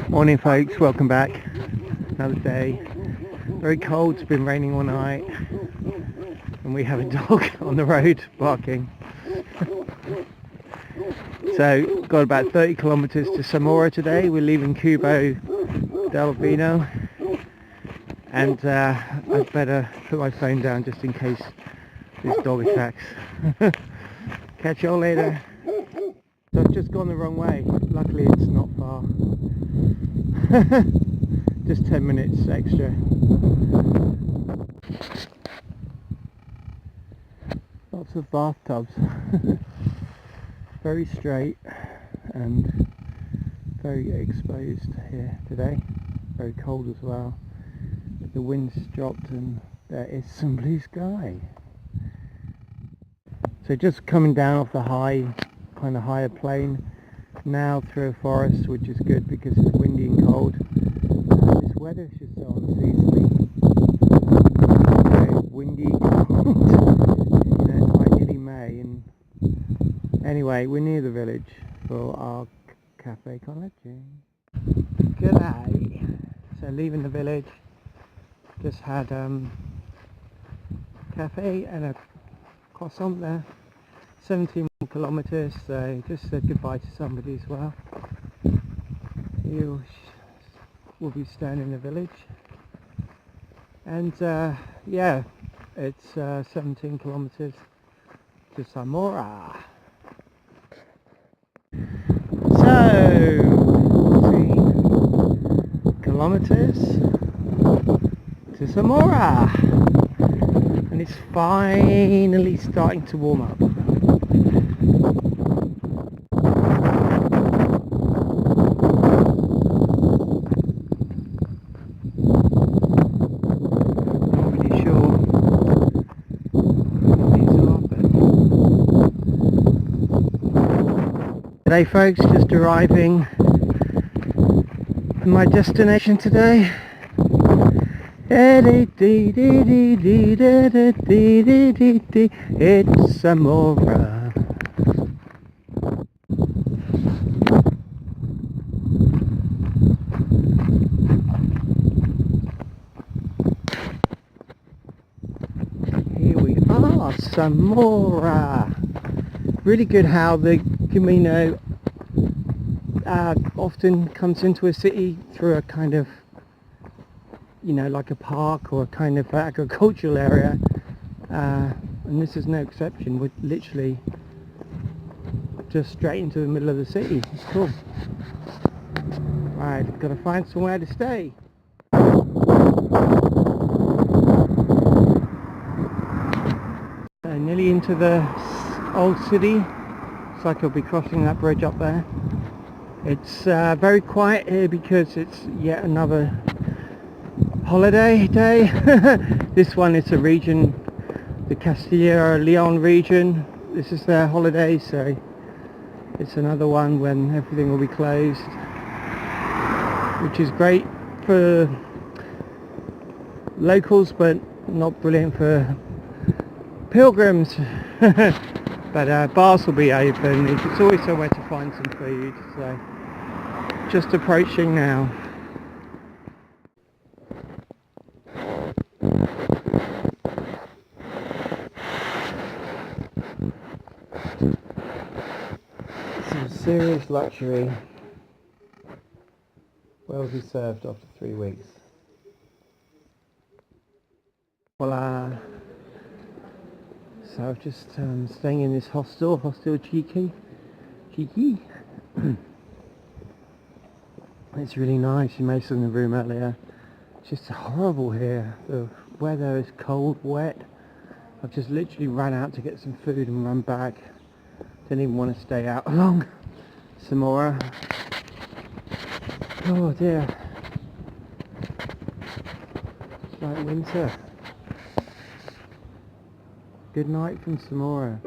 Morning folks, welcome back. Another day. Very cold, it's been raining all night. And we have a dog on the road barking. So, got about 30 kilometers to Zamora today. We're leaving Cubo del Vino. And I'd better put my phone down just in case this dog attacks. Catch y'all later. So I've just gone the wrong way. Luckily it's not far. Just 10 minutes extra. Lots of bathtubs. Very straight and very exposed here today. Very cold as well. The wind's dropped and there is some blue sky. So just coming down off the kind of higher plane now through a forest, which is good because it's windy and cold. This weather is just so unseasonably windy, cold. You know, it's like nearly May. And anyway, we're near the village for our cafe con leche. G'day. So leaving the village, just had cafe and a croissant there. 17 kilometers, so just said goodbye to somebody as well. You will be staying in the village, and yeah, it's 17 kilometers to Zamora. So 14 kilometers to Zamora, and it's finally starting to warm up. Today folks, just arriving at my destination today. It's Zamora. Here we are, Zamora. Really good how the Camino often comes into a city through a kind of, you know, like a park or a kind of agricultural area, and this is no exception. We're literally just straight into the middle of the city. It's cool. Right, got to find somewhere to stay. Nearly into the old city. Looks like I'll be crossing that bridge up there. It's very quiet here because it's yet another holiday day. This one is a region, the Castilla-Leon region. This is their holiday, so it's another one when everything will be closed, which is great for locals but not brilliant for pilgrims. But bars will be open. It's always somewhere to find some food, so just approaching now. Some serious luxury, well deserved after 3 weeks. Voila. So I've just staying in this hostel Cheeky. It's really nice. You may have seen the room earlier. It's just horrible here. The weather is cold, wet. I've just literally ran out to get some food and run back. Didn't even want to stay out long. Zamora. Oh dear. It's like winter. Good night from Zamora.